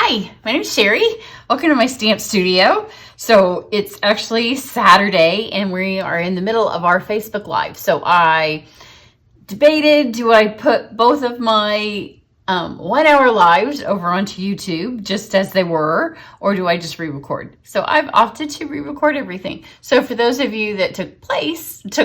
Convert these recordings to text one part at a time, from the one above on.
Hi, my name is Cheri. Welcome to my stamp studio. So it's actually Saturday and we are in the middle of our Facebook Live. So I debated, do I put both of my 1 hour lives over onto YouTube just as they were, or do I just re-record? So I've opted to re-record everything. So for those of you that took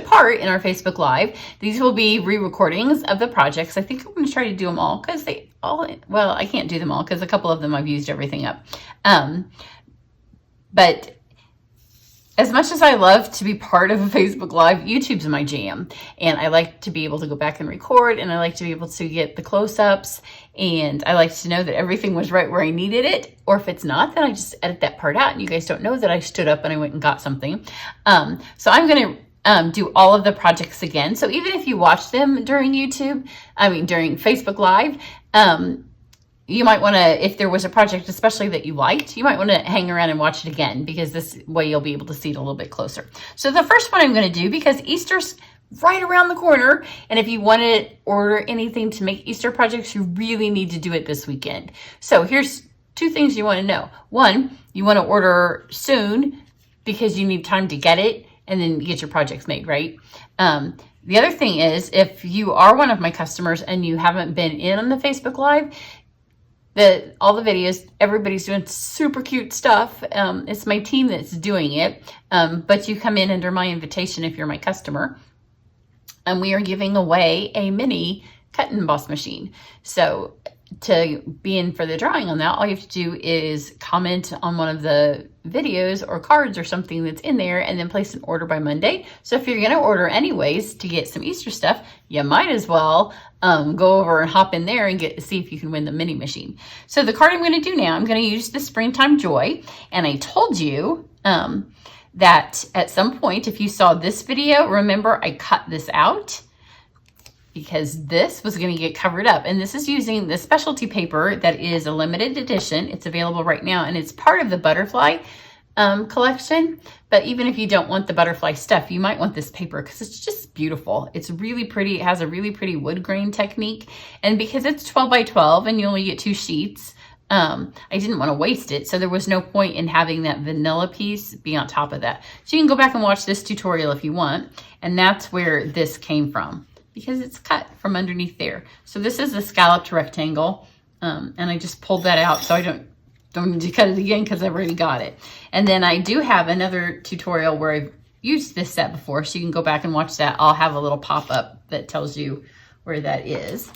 part in our Facebook Live, these will be re-recordings of the projects. I think I'm going to try to do them all because well, I can't do them all because a couple of them I've used everything up. But as much as I love to be part of a Facebook Live, YouTube's my jam. And I like to be able to go back and record, and I like to be able to get the close-ups, and I like to know that everything was right where I needed it. Or if it's not, then I just edit that part out, and you guys don't know that I stood up and I went and got something. So I'm going to do all of the projects again. So even if you watch them during during Facebook Live, you might want to, if there was a project especially that you liked, you might want to hang around and watch it again, because this way you'll be able to see it a little bit closer. So the first one I'm going to do, because Easter's right around the corner, and if you want to order anything to make Easter projects, you really need to do it this weekend. So here's two things you want to know. One, you want to order soon because you need time to get it and then get your projects made, right? The other thing is, if you are one of my customers and you haven't been in on the Facebook Live, all the videos, everybody's doing super cute stuff. It's my team that's doing it, but you come in under my invitation if you're my customer. And we are giving away a mini cut and emboss machine. So to be in for the drawing on that, all you have to do is comment on one of the videos or cards or something that's in there, and then place an order by Monday. So if you're going to order anyways to get some Easter stuff, you might as well go over and hop in there and see if you can win the mini machine. So the card I'm going to do now, I'm going to use the Springtime Joy. And I told you that at some point, if you saw this video, remember I cut this out because this was going to get covered up. And this is using the specialty paper that is a limited edition. It's available right now, and it's part of the butterfly collection. But even if you don't want the butterfly stuff, you might want this paper because it's just beautiful. It's really pretty. It has a really pretty wood grain technique. And because it's 12 by 12 and you only get 2 sheets, I didn't want to waste it. So there was no point in having that vanilla piece be on top of that. So you can go back and watch this tutorial if you want. And that's where this came from, because it's cut from underneath there. So this is a scalloped rectangle. And I just pulled that out so I don't need to cut it again because I've already got it. And then I do have another tutorial where I've used this set before, so you can go back and watch that. I'll have a little pop-up that tells you where that is.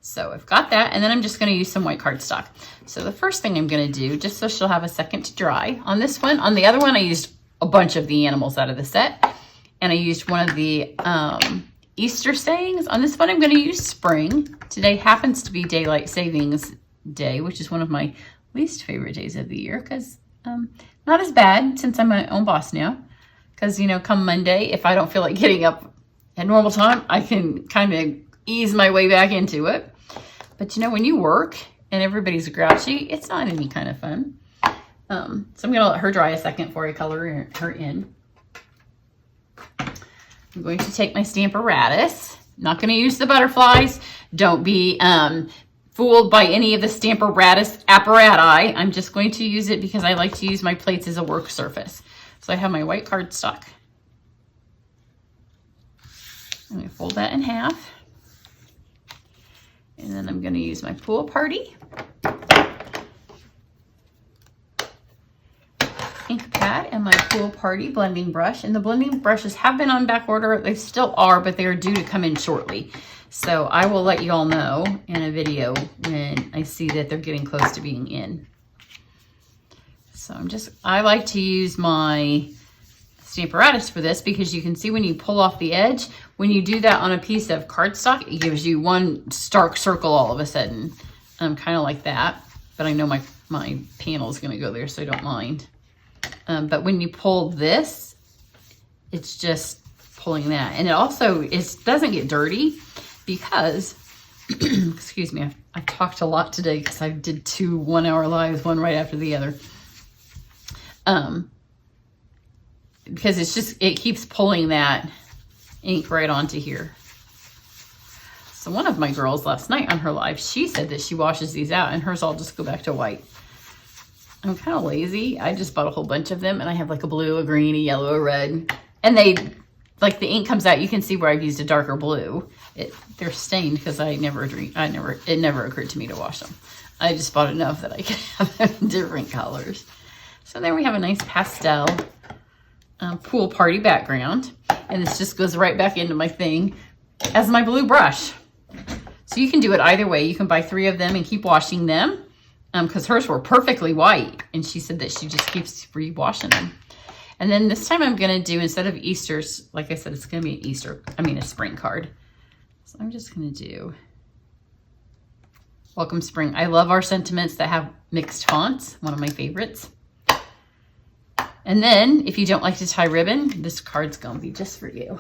So I've got that, and then I'm just going to use some white cardstock. So the first thing I'm going to do, just so she'll have a second to dry, on this one, on the other one I used a bunch of the animals out of the set, and I used one of the Easter sayings. On this one I'm going to use spring. Today happens to be Daylight Savings Day, which is one of my least favorite days of the year, because not as bad since I'm my own boss now, because come Monday, if I don't feel like getting up at normal time, I can kind of ease my way back into it. But when you work and everybody's grouchy, it's not any kind of fun. So I'm gonna let her dry a second before I color her in. I'm going to take my Stamparatus. Not going to use the butterflies. Don't be fooled by any of the Stamparatus apparatus. I'm just going to use it because I like to use my plates as a work surface. So I have my white cardstock. I'm going to fold that in half. And then I'm going to use my Pool Party ink pad and my Pool Party blending brush. And the blending brushes have been on back order. They still are, but they are due to come in shortly. So I will let you all know in a video when I see that they're getting close to being in. So I like to use my Stamparatus for this because you can see when you pull off the edge, when you do that on a piece of cardstock, it gives you one stark circle all of a sudden. Kind of like that, but I know my panel is going to go there, so I don't mind. But when you pull this, it's just pulling that. And it doesn't get dirty because, excuse me, I've talked a lot today because I did 2 1-hour lives, one right after the other. Because it keeps pulling that ink right onto here. So one of my girls last night on her live, she said that she washes these out and hers all just go back to white. I'm kind of lazy. I just bought a whole bunch of them, and I have like a blue, a green, a yellow, a red. And they, like the ink comes out, you can see where I've used a darker blue. They're stained because it never occurred to me to wash them. I just bought enough that I could have them in different colors. So there we have a nice pastel pool party background. And this just goes right back into my thing as my blue brush. So you can do it either way. You can buy 3 of them and keep washing them. Because hers were perfectly white. And she said that she just keeps re-washing them. And then this time I'm going to do, instead of Easter's, like I said, it's going to be a spring card. So I'm just going to do Welcome Spring. I love our sentiments that have mixed fonts. One of my favorites. And then if you don't like to tie ribbon, this card's going to be just for you.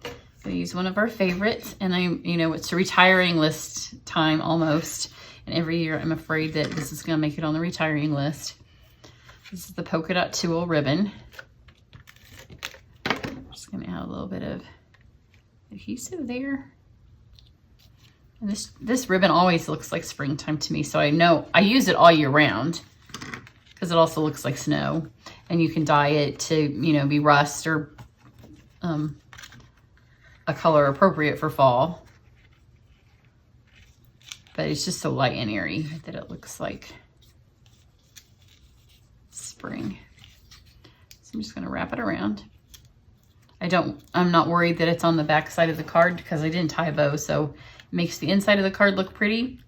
I'm going to use one of our favorites. And it's a retiring list time almost. And every year I'm afraid that this is going to make it on the retiring list. This is the polka dot tulle ribbon. I'm just going to add a little bit of adhesive there. And this ribbon always looks like springtime to me, so I know I use it all year round because it also looks like snow. And you can dye it to, be rust or a color appropriate for fall. But it's just so light and airy that it looks like spring. So I'm just going to wrap it around. I'm not worried that it's on the back side of the card because I didn't tie a bow, so it makes the inside of the card look pretty.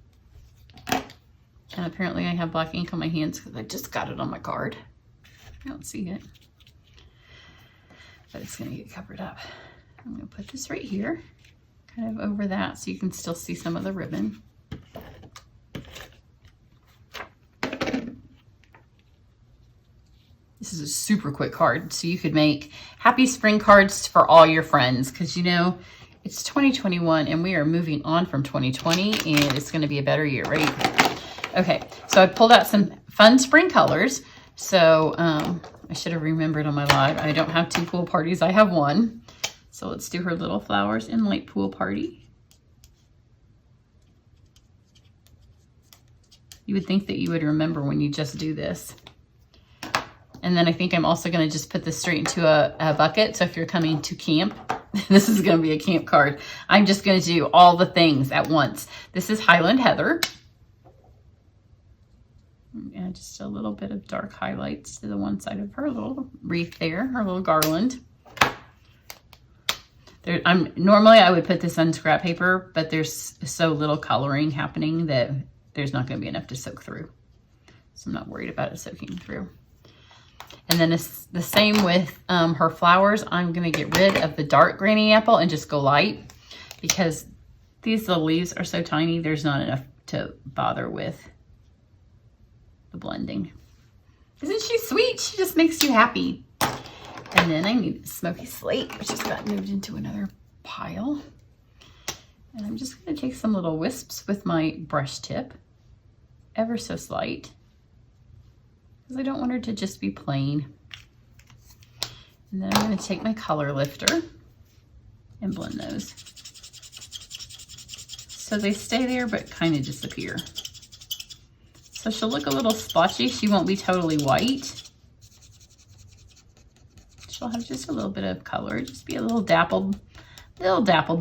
And apparently I have black ink on my hands because I just got it on my card. I don't see it, but it's going to get covered up. I'm going to put this right here, kind of over that, so you can still see some of the ribbon. This is a super quick card, so you could make happy spring cards for all your friends because it's 2021 and we are moving on from 2020 and it's going to be a better year, right? Okay, so I pulled out some fun spring colors. So I should have remembered on my live. I don't have 2 pool parties, I have 1. So let's do her little flowers in light pool party. You would think that you would remember when you just do this. And then I think I'm also going to just put this straight into a bucket. So if you're coming to camp, this is going to be a camp card. I'm just going to do all the things at once. This is Highland Heather. And just a little bit of dark highlights to the one side of her little wreath there, her little garland. Normally I would put this on scrap paper, but there's so little coloring happening that there's not going to be enough to soak through. So I'm not worried about it soaking through. And then it's the same with her flowers. I'm going to get rid of the dark granny apple and just go light because these little leaves are so tiny. There's not enough to bother with the blending. Isn't she sweet? She just makes you happy. And then I need Smoky Slate, which just got moved into another pile. And I'm just going to take some little wisps with my brush tip, ever so slight, because I don't want her to just be plain. And then I'm going to take my color lifter and blend those so they stay there but kind of disappear. So she'll look a little splotchy. She won't be totally white. She'll have just a little bit of color, just be a little dappled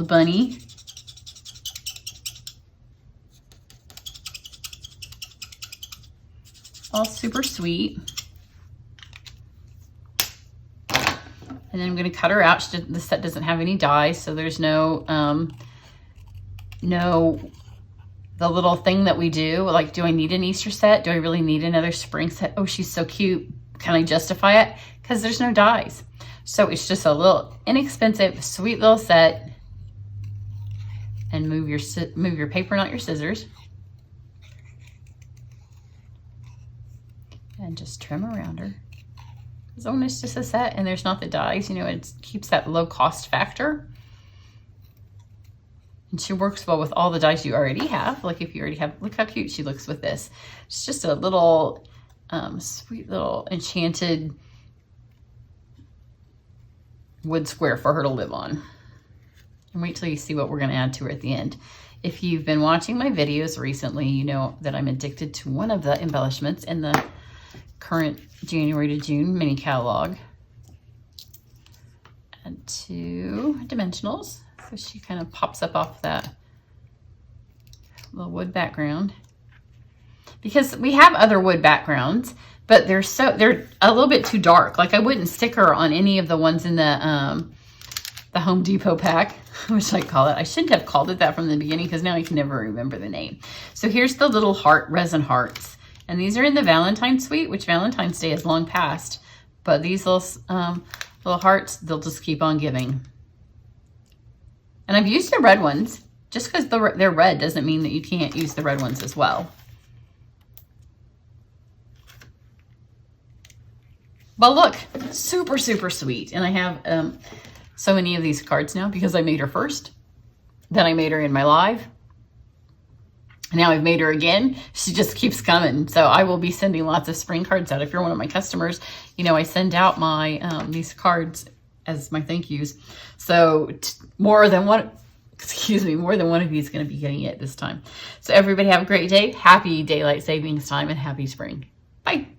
bunny. All super sweet. And then I'm going to cut her out. The set doesn't have any dies, so there's no the little thing that we do, like, do I need an Easter set? Do I really need another spring set? Oh, she's so cute. Can I justify it? Because there's no dies. So it's just a little inexpensive, sweet little set. And move your paper, not your scissors. And just trim around her. Because when it's just a set and there's not the dies, it keeps that low cost factor. And she works well with all the dies you already have. Like if you already have, look how cute she looks with this. It's just a little sweet little enchanted wood square for her to live on. And wait till you see what we're going to add to her at the end. If you've been watching my videos recently, you know that I'm addicted to one of the embellishments in the current January to June mini catalog. And 2 dimensionals. So she kind of pops up off that little wood background. Because we have other wood backgrounds, but they're a little bit too dark. Like I wouldn't stick her on any of the ones in the Home Depot pack, which I call it. I shouldn't have called it that from the beginning because now I can never remember the name. So here's the little heart resin hearts. And these are in the Valentine suite, which Valentine's Day is long past. But these little hearts, they'll just keep on giving. And I've used the red ones. Just because they're red doesn't mean that you can't use the red ones as well. But look, super, super sweet. And I have so many of these cards now because I made her first. Then I made her in my live. Now I've made her again. She just keeps coming. So I will be sending lots of spring cards out. If you're one of my customers, you know, I send out my these cards as my thank yous. So more than one of you is going to be getting it this time. So everybody have a great day. Happy daylight savings time and happy spring. Bye.